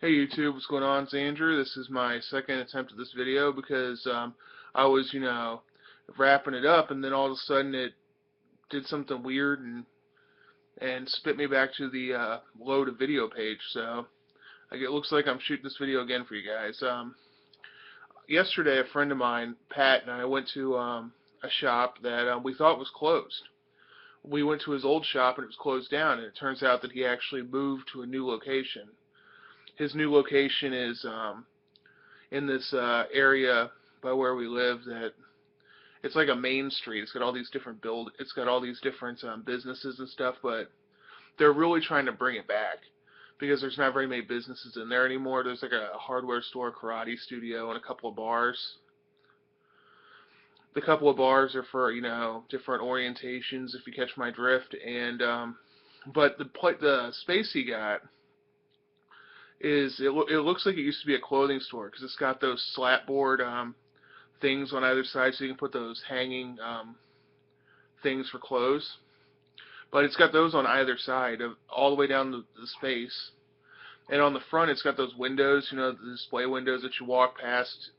Hey YouTube, what's going on? It's Andrew. This is my second attempt at this video because I was, wrapping it up and then all of a sudden it did something weird and spit me back to the load a video page. So it looks like I'm shooting this video again for you guys. Yesterday, a friend of mine, Pat, and I went to a shop that we thought was closed. We went to his old shop and it was closed down, and it turns out that he actually moved to a new location. His new location is in this area by where we live. That it's like a main street. It's got all these different It's got all these different businesses and stuff, but they're really trying to bring it back because there's not very many businesses in there anymore. There's like a hardware store, karate studio, and a couple of bars. The couple of bars are for different orientations, if you catch my drift. And but the space he got it looks like it used to be a clothing store because it's got those slatboard things on either side, so you can put those hanging things for clothes. But it's got those on either side, all the way down the space. And on the front, it's got those windows, the display windows that you walk past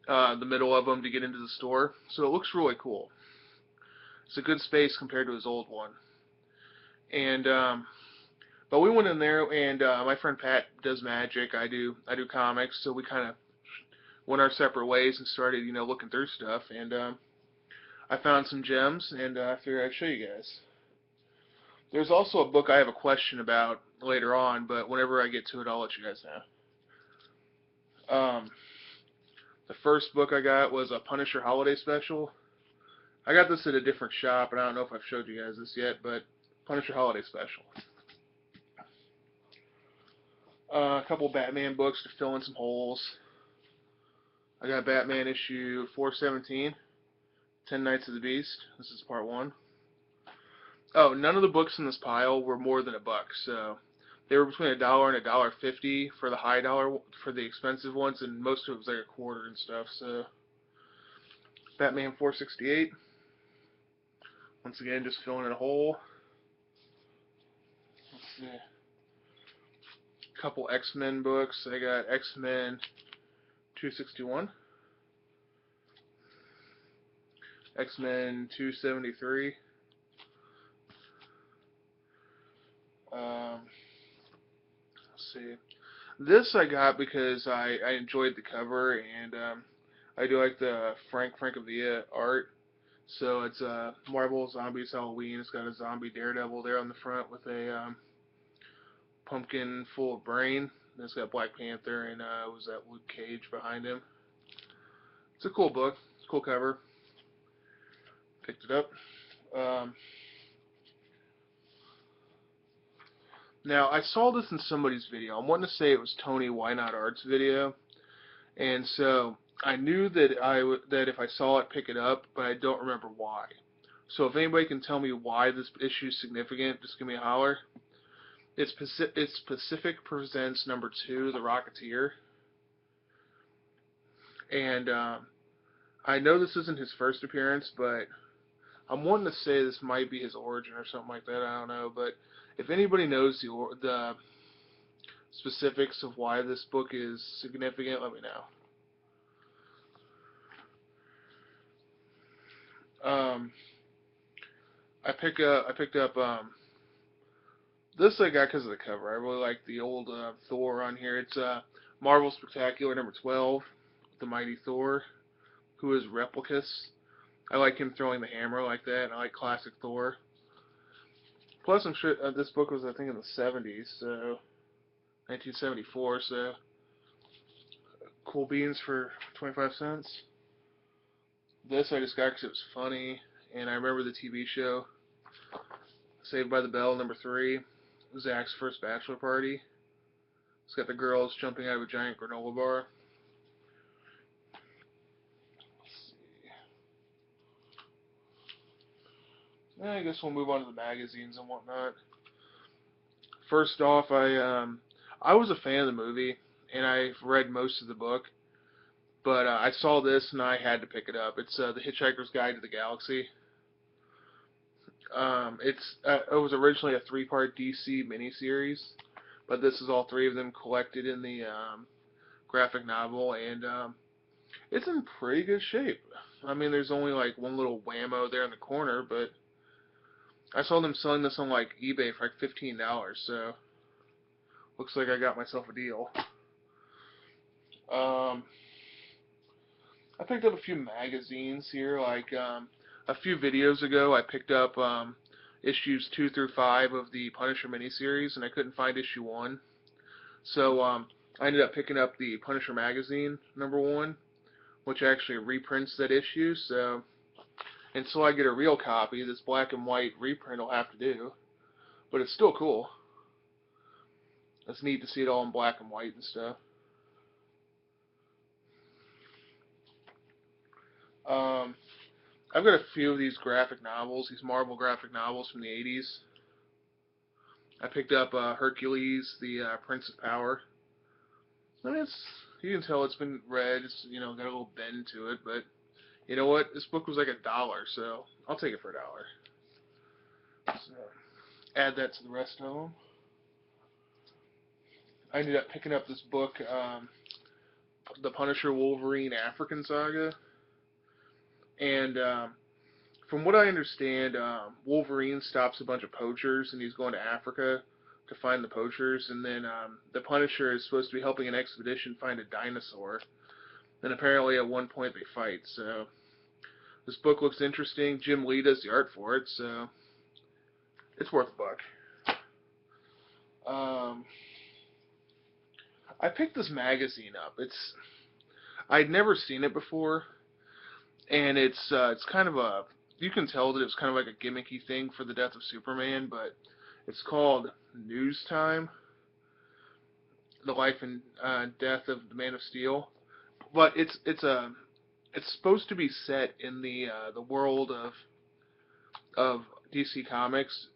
the middle of them to get into the store. So it looks really cool. It's a good space compared to his old one. And but we went in there, and my friend Pat does magic. I do comics, so we kind of went our separate ways and started, looking through stuff. And I found some gems, and I figured I'd show you guys. There's also a book I have a question about later on, but whenever I get to it, I'll let you guys know. The first book I got was a Punisher Holiday Special. I got this at a different shop, and I don't know if I've showed you guys this yet, but Punisher Holiday Special. A couple Batman books to fill in some holes. I got Batman issue 417, 10 Nights of the Beast. This is part 1. Oh, none of the books in this pile were more than $1, so they were between $1 and $1.50 for the high dollar, for the expensive ones, and most of it was like a quarter and stuff. So Batman 468. Once again, just filling in a hole. Let's see. Couple X-Men books. I got X-Men 261, X-Men 273. Let's see. This I got because I enjoyed the cover, and I do like the Frank Francavilla art. So it's Marvel Zombies Halloween. It's got a zombie Daredevil there on the front with a pumpkin full of brain. And it's got Black Panther and was that Luke Cage behind him. It's a cool book. It's a cool cover. Picked it up. Now I saw this in somebody's video. I'm wanting to say it was Tony Why Not Art's video, and so I knew that that if I saw it, pick it up, but I don't remember why. So if anybody can tell me why this issue is significant, just give me a holler. It's Pacific Presents number 2, The Rocketeer. And I know this isn't his first appearance, but I'm wanting to say this might be his origin or something like that. I don't know. But if anybody knows the specifics of why this book is significant, let me know. I picked up this I got because of the cover. I really like the old Thor on here. It's Marvel Spectacular number 12, the Mighty Thor, who is Replicus. I like him throwing the hammer like that, and I like classic Thor. Plus, I'm sure this book was, I think, in the 70s, so 1974, so cool beans for 25 cents. This I just got because it was funny, and I remember the TV show Saved by the Bell number 3. Zach's first bachelor party. It's got the girls jumping out of a giant granola bar. I guess we'll move on to the magazines and whatnot. First off, I was a fan of the movie, and I've read most of the book, but I saw this and I had to pick it up. It's The Hitchhiker's Guide to the Galaxy. It was originally a 3-part DC miniseries, but this is all three of them collected in the graphic novel, and it's in pretty good shape. I mean, there's only like one little whammo there in the corner, but I saw them selling this on like eBay for like $15, so looks like I got myself a deal. I picked up a few magazines here, like a few videos ago I picked up issues 2 through 5 of the Punisher miniseries, and I couldn't find issue 1. So I ended up picking up the Punisher magazine, #1, which actually reprints that issue, so until I get a real copy, this black and white reprint will have to do. But it's still cool. It's neat to see it all in black and white and stuff. I've got a few of these graphic novels, these Marvel graphic novels from the 80s. I picked up Hercules, the Prince of Power. I mean, you can tell it's been read. It's, got a little bend to it, but you know what? This book was like $1, so I'll take it for $1. So add that to the rest of them. I ended up picking up this book, The Punisher Wolverine African Saga, and from what I understand, Wolverine stops a bunch of poachers, and he's going to Africa to find the poachers, and then the Punisher is supposed to be helping an expedition find a dinosaur, and apparently at one point they fight, so this book looks interesting. Jim Lee does the art for it, so it's worth a buck. I picked this magazine up. I'd never seen it before, and it's kind of a, you can tell that it's kind of like a gimmicky thing for the death of Superman, but it's called News Time, the life and death of the Man of Steel. But it's supposed to be set in the world of DC Comics,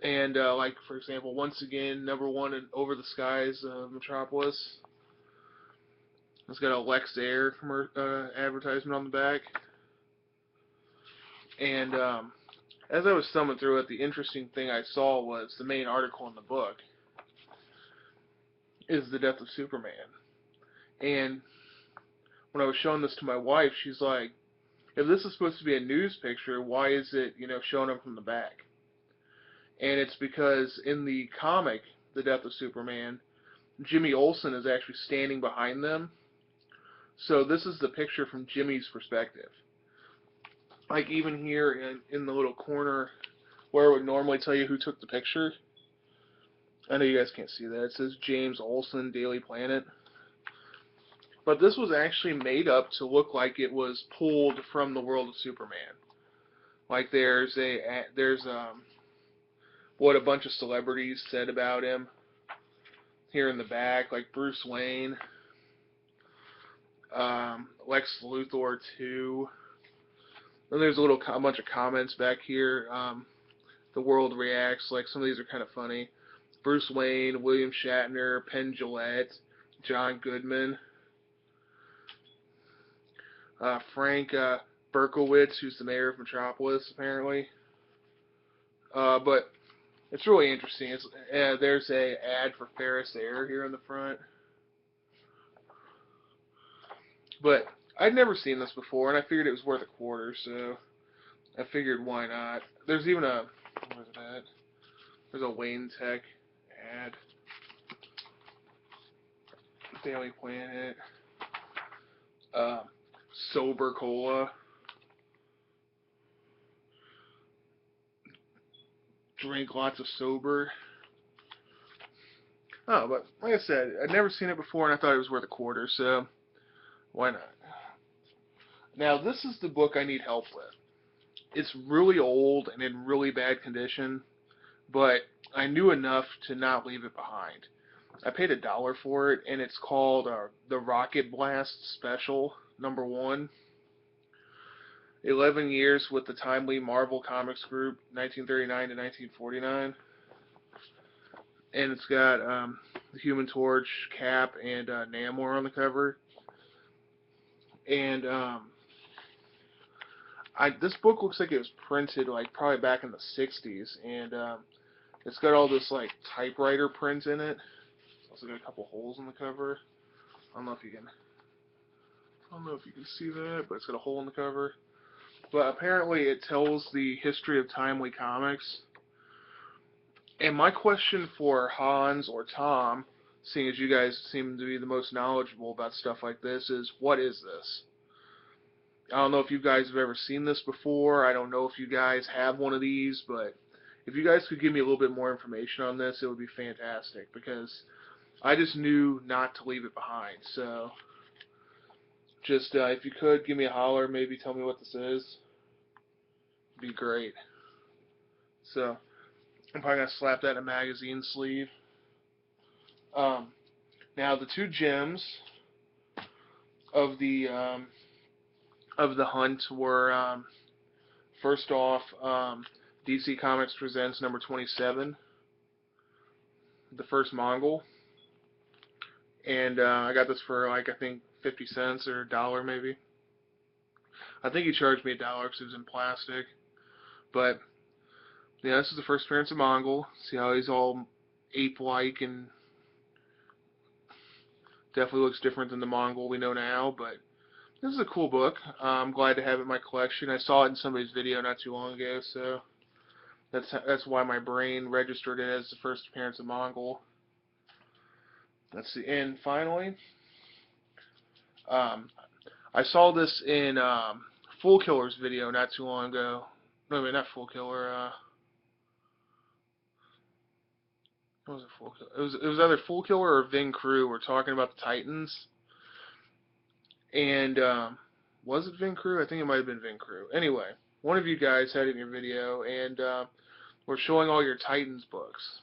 and like for example, once again, #1 in Over the Skies of Metropolis. It's got a Lex Air advertisement on the back. And as I was thumbing through it, the interesting thing I saw was the main article in the book is the death of Superman. And when I was showing this to my wife, she's like, if this is supposed to be a news picture, why is it, showing him from the back? And it's because in the comic, The Death of Superman, Jimmy Olsen is actually standing behind them. So this is the picture from Jimmy's perspective. Like even here in the little corner where it would normally tell you who took the picture. I know you guys can't see that. It says James Olsen, Daily Planet. But this was actually made up to look like it was pulled from the world of Superman. Like there's what a bunch of celebrities said about him here in the back, like Bruce Wayne, Lex Luthor 2. Then there's a bunch of comments back here. The world reacts. Like some of these are kind of funny. Bruce Wayne, William Shatner, Penn Jillette, John Goodman, Frank Berkowitz, who's the mayor of Metropolis, apparently. But it's really interesting. There's a ad for Ferris Air here in the front. But I'd never seen this before, and I figured it was worth $0.25, so I figured why not. There's even what is that? There's a Wayne Tech ad. Daily Planet. Sober Cola. Drink lots of sober. Oh, but like I said, I'd never seen it before, and I thought it was worth $0.25, so why not? Now, this is the book I need help with. It's really old and in really bad condition, but I knew enough to not leave it behind. I paid $1 for it, and it's called The Rocket Blast Special, #1. 11 years with the timely Marvel Comics Group, 1939 to 1949. And it's got the Human Torch, Cap, and Namor on the cover. And this book looks like it was printed like probably back in the 60s, and It's got all this like typewriter print in it. It's also got a couple holes in the cover. I don't know if you can. I don't know if you can see that, but it's got a hole in the cover. But apparently, it tells the history of timely comics. And my question for Hans or Tom, seeing as you guys seem to be the most knowledgeable about stuff like this, is what is this? I don't know if you guys have ever seen this before. I don't know if you guys have one of these, but if you guys could give me a little bit more information on this, it would be fantastic, because I just knew not to leave it behind. So, just if you could give me a holler, maybe tell me what this is, it'd be great. So, I'm probably gonna slap that in a magazine sleeve. Now the two gems of the hunt were first off, DC Comics presents number 27, the first Mongol, and I got this for like I think 50 cents or a dollar maybe. I think he charged me $1 because it was in plastic, but yeah, this is the first appearance of Mongol. See how he's all ape-like and definitely looks different than the Mongol we know now, but this is a cool book. I'm glad to have it in my collection. I saw it in somebody's video not too long ago, so that's why my brain registered it as the first appearance of Mongol. Let's see. And finally, I saw this in Fool Killer's video not too long ago. No, wait, not Fool Killer. What was it? Fool Killer? It was either Fool Killer or Vin Crew were talking about the Titans. And was it Vin Crew? I think it might have been Vin Crew. Anyway, one of you guys had it in your video, and we're showing all your Titans books.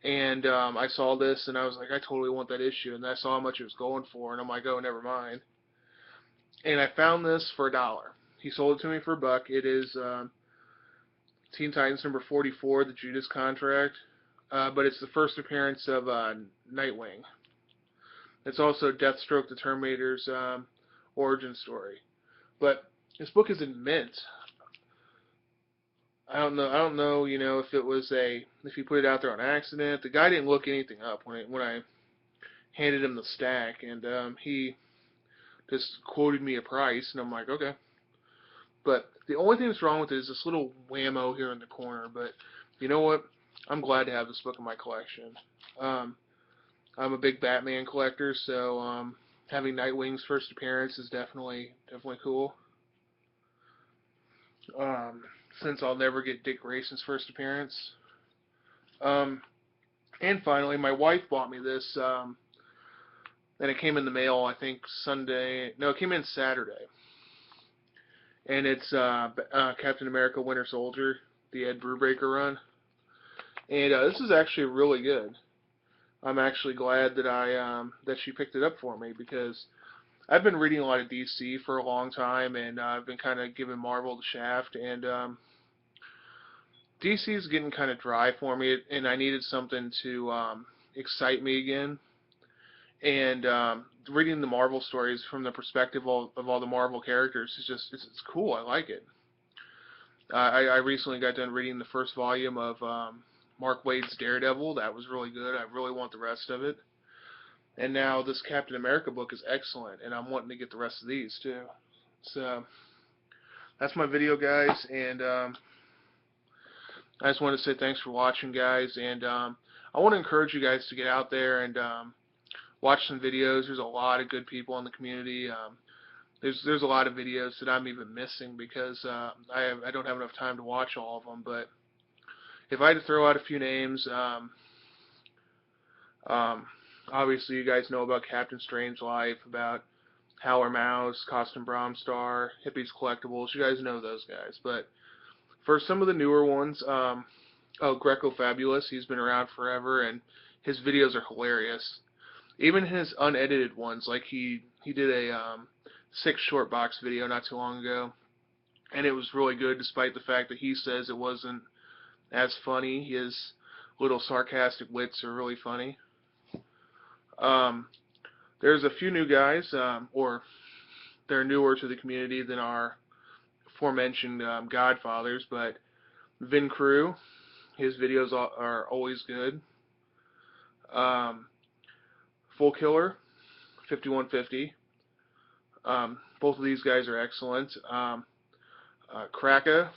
And I saw this, and I was like, I totally want that issue. And I saw how much it was going for, and I'm like, oh, never mind. And I found this for $1. He sold it to me for $1. It is Teen Titans number 44, the Judas Contract. But it's the first appearance of Nightwing. It's also Deathstroke the Terminator's origin story. But this book is in mint. I don't know, you know, if it was if he put it out there on accident. The guy didn't look anything up when I handed him the stack, and he just quoted me a price, and I'm like, okay. But the only thing that's wrong with it is this little whammo here in the corner. But you know what? I'm glad to have this book in my collection. I'm a big Batman collector, so having Nightwing's first appearance is definitely cool. Since I'll never get Dick Grayson's first appearance. And finally, my wife bought me this, and it came in the mail, I think Sunday. No, it came in Saturday. And it's Captain America Winter Soldier, the Ed Brubaker run. And this is actually really good. I'm actually glad that that she picked it up for me, because I've been reading a lot of DC for a long time, and I've been kind of giving Marvel the shaft, and DC is getting kind of dry for me, and I needed something to excite me again. And reading the Marvel stories from the perspective of all the Marvel characters is just it's cool. I like it. I recently got done reading the first volume of Mark Waid's Daredevil. That was really good. I really want the rest of it. And now this Captain America book is excellent, and I'm wanting to get the rest of these too. So that's my video, guys, and I just want to say thanks for watching, guys, and I want to encourage you guys to get out there and watch some videos. There's a lot of good people in the community. There's a lot of videos that I'm even missing because I don't have enough time to watch all of them. But if I had to throw out a few names, obviously you guys know about Captain Strangelove, about Howler Mouse, Costin Bromstar, Hippies Collectibles. You guys know those guys. But for some of the newer ones, Greco Fabulous, he's been around forever, and his videos are hilarious. Even his unedited ones, like he did a 6 short box video not too long ago, and it was really good despite the fact that he says it wasn't as funny. His little sarcastic wits are really funny. There's a few new guys, or they're newer to the community than our aforementioned Godfathers, but Vin Crew, His videos are always good. Um, Full Killer, 5150. Both of these guys are excellent. Kraka,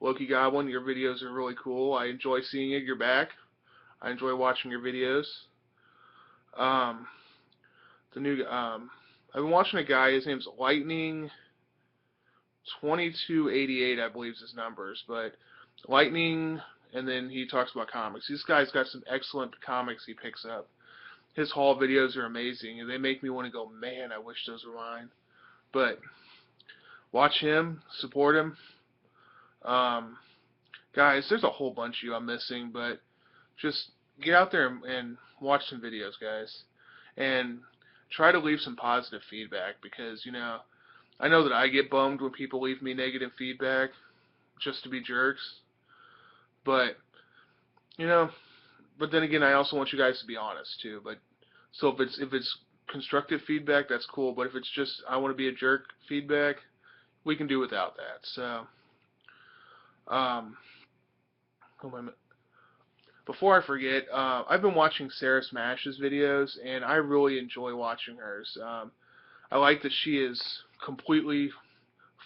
Loki Goblin, your videos are really cool. I enjoy seeing it. You're back. I enjoy watching your videos. Um, I've been watching a guy. His name's Lightning 2288, I believe is his numbers, but Lightning, and then he talks about comics. This guy's got some excellent comics he picks up. His haul videos are amazing, and they make me want to go, man, I wish those were mine. But watch him, support him. Guys, there's a whole bunch of you I'm missing, but just get out there and watch some videos, guys. And try to leave some positive feedback because, I know that I get bummed when people leave me negative feedback just to be jerks. But, but then again, I also want you guys to be honest too. But so if it's constructive feedback, that's cool. But if it's just I want to be a jerk feedback, we can do without that. So, hold on a minute. Before I forget, I've been watching Sarah Smash's videos, and I really enjoy watching hers. I like that she is completely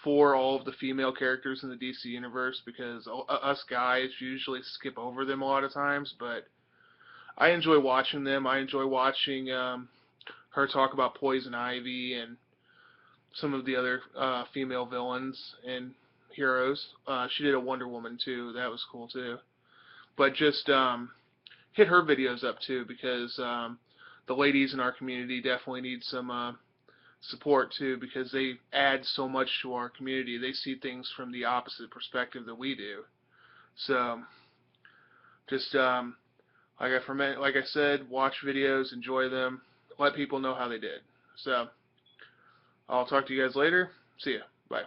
for all of the female characters in the DC universe because us guys usually skip over them a lot of times, but I enjoy watching them. I enjoy watching her talk about Poison Ivy and some of the other female villains and heroes. She did a Wonder Woman too. That was cool too. But just hit her videos up too because the ladies in our community definitely need some support too because they add so much to our community. They see things from the opposite perspective that we do. So just like I said, watch videos, enjoy them, let people know how they did. So I'll talk to you guys later. See ya. Bye.